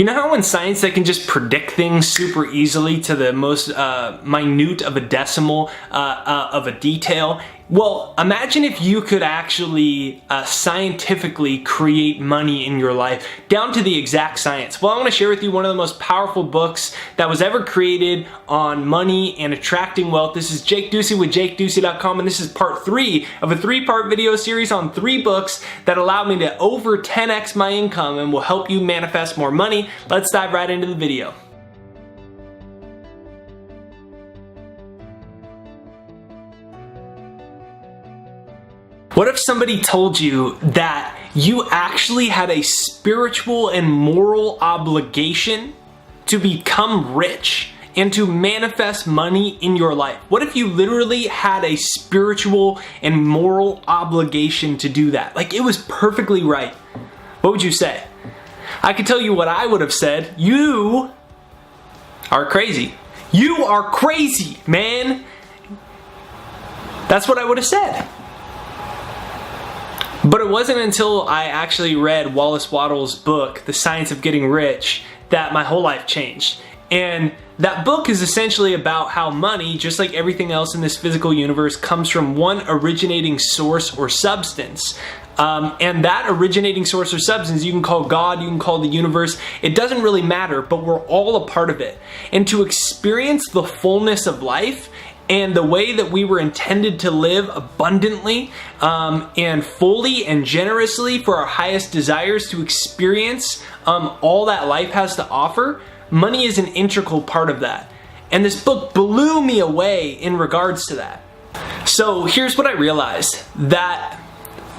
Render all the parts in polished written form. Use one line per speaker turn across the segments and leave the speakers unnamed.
You know how in science they can just predict things super easily to the most minute of a decimal of a detail? Well, imagine if you could actually scientifically create money in your life down to the exact science. Well, I want to share with you one of the most powerful books that was ever created on money and attracting wealth. This is Jake Ducey with JakeDucey.com, and this is part 3 of a 3-part video series on 3 books that allowed me to over 10x my income and will help you manifest more money. Let's dive right into the video. What if somebody told you that you actually had a spiritual and moral obligation to become rich and to manifest money in your life? What if you literally had a spiritual and moral obligation to do that? Like, it was perfectly right. What would you say? I could tell you what I would have said. You are crazy. You are crazy, man. That's what I would have said. But it wasn't until I actually read Wallace Wattles' book, The Science of Getting Rich, that my whole life changed. And that book is essentially about how money, just like everything else in this physical universe, comes from one originating source or substance. And that originating source or substance, you can call God, you can call the universe, it doesn't really matter, but we're all a part of it. And to experience the fullness of life, and the way that we were intended to live abundantly and fully and generously for our highest desires, to experience all that life has to offer, money is an integral part of that. And this book blew me away in regards to that. So here's what I realized, that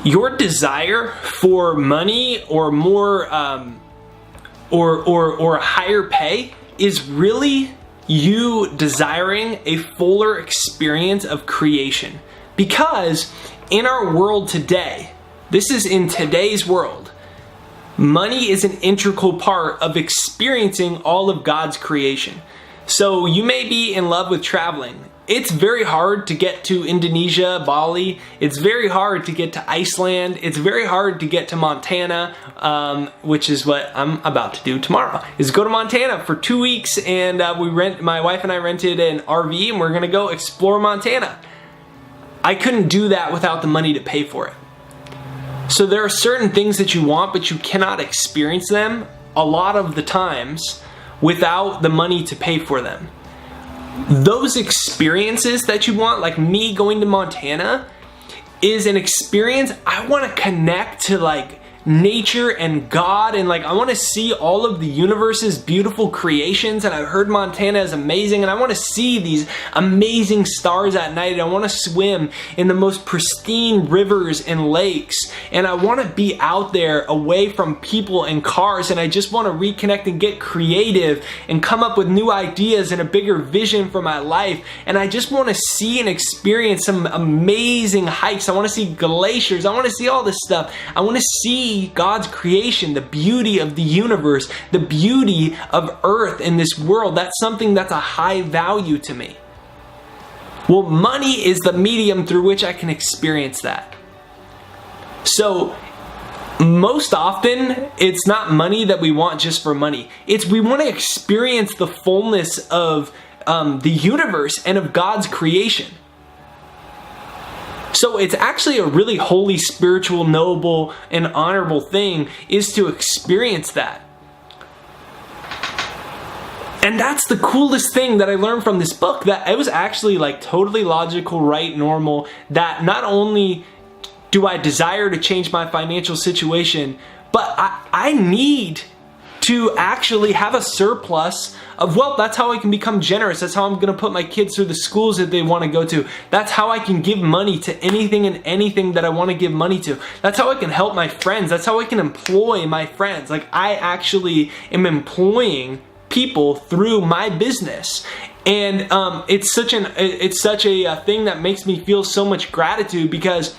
your desire for money or more or higher pay is really you desiring a fuller experience of creation. Because in our world today, this is in today's world, money is an integral part of experiencing all of God's creation. So you may be in love with traveling. It's very hard to get to Indonesia, Bali. It's very hard to get to Iceland. It's very hard to get to Montana, which is what I'm about to do tomorrow, is go to Montana for 2 weeks, and my wife and I rented an RV, and we're gonna go explore Montana. I couldn't do that without the money to pay for it. So there are certain things that you want, but you cannot experience them a lot of the times without the money to pay for them. Those experiences that you want, like me going to Montana, is an experience I want to connect to, like nature and God, and like I want to see all of the universe's beautiful creations, and I've heard Montana is amazing, and I want to see these amazing stars at night, and I want to swim in the most pristine rivers and lakes, and I want to be out there away from people and cars, and I just want to reconnect and get creative and come up with new ideas and a bigger vision for my life, and I just want to see and experience some amazing hikes. I want to see glaciers. I want to see all this stuff. I want to see God's creation, the beauty of the universe, the beauty of earth in this world. That's something that's a high value to me. Well, money is the medium through which I can experience that. So most often, it's not money that we want just for money. It's we want to experience the fullness of the universe and of God's creation. So it's actually a really holy, spiritual, noble, and honorable thing is to experience that. And that's the coolest thing that I learned from this book, that it was actually like totally logical, right, normal, that not only do I desire to change my financial situation, but I need to actually have a surplus of wealth. That's how I can become generous. That's how I'm going to put my kids through the schools that they want to go to. That's how I can give money to anything and anything that I want to give money to. That's how I can help my friends. That's how I can employ my friends. Like, I actually am employing people through my business. And it's such a thing that makes me feel so much gratitude, because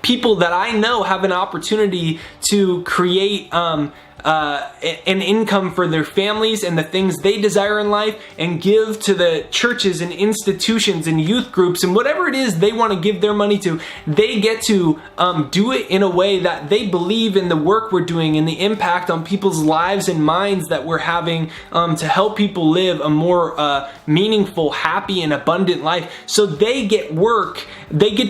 people that I know have an opportunity to create an income for their families and the things they desire in life, and give to the churches and institutions and youth groups and whatever it is they want to give their money to. They get to do it in a way that they believe in the work we're doing and the impact on people's lives and minds that we're having to help people live a more meaningful, happy, and abundant life. So they get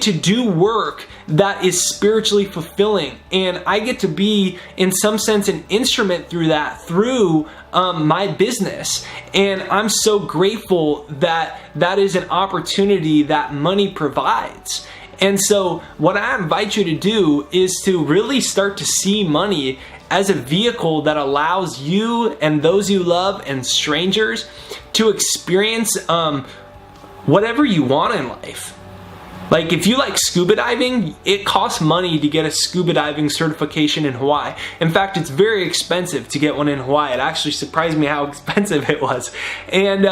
to do work that is spiritually fulfilling, and I get to be, in some sense, an instrument through that, through my business. And I'm so grateful that that is an opportunity that money provides. And so what I invite you to do is to really start to see money as a vehicle that allows you and those you love and strangers to experience whatever you want in life. Like, if you like scuba diving, it costs money to get a scuba diving certification in Hawaii. In fact, it's very expensive to get one in Hawaii. It actually surprised me how expensive it was. And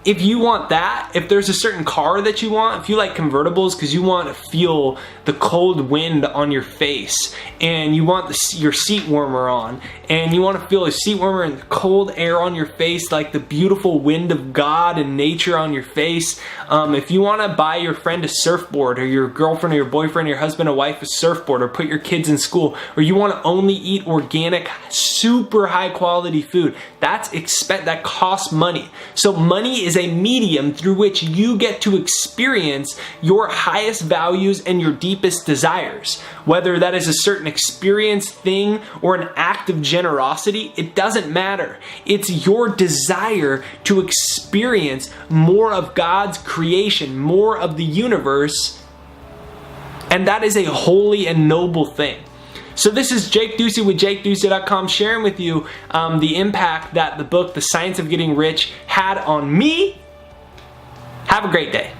if you want that, if there's a certain car that you want, if you like convertibles because you want to feel the cold wind on your face, and you want your seat warmer on, and you want to feel a seat warmer and cold air on your face, like the beautiful wind of God and nature on your face, if you want to buy your friend a surfboard, or your girlfriend or your boyfriend or your husband or wife a surfboard, or put your kids in school, or you want to only eat organic, super high quality food, that costs money. So money is a medium through which you get to experience your highest values and your deepest desires. Whether that is a certain experience, thing, or an act of generosity, it doesn't matter. It's your desire to experience more of God's creation, more of the universe, and that is a holy and noble thing. So this is Jake Ducey with JakeDucey.com, sharing with you the impact that the book, The Science of Getting Rich, had on me. Have a great day.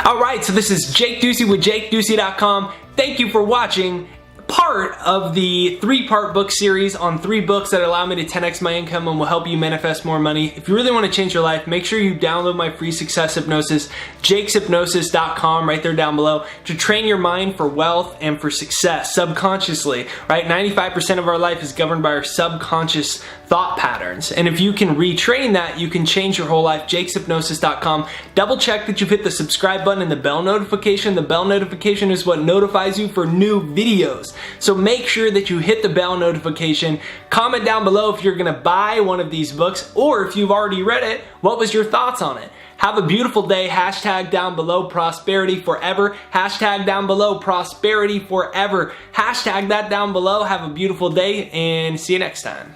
All right, so this is Jake Ducey with JakeDucey.com. Thank you for watching part of the 3-part book series on 3 books that allow me to 10x my income and will help you manifest more money. If you really want to change your life, make sure you download my free success hypnosis, jakeshypnosis.com, right there down below, to train your mind for wealth and for success subconsciously, right? 95% of our life is governed by our subconscious thought patterns. And if you can retrain that, you can change your whole life. jakeshypnosis.com. Double check that you've hit the subscribe button and the bell notification. The bell notification is what notifies you for new videos. So make sure that you hit the bell notification. Comment down below if you're gonna buy one of these books, or if you've already read it, what was your thoughts on it? Have a beautiful day. Hashtag down below prosperity forever. Hashtag down below prosperity forever. Hashtag that down below. Have a beautiful day and see you next time.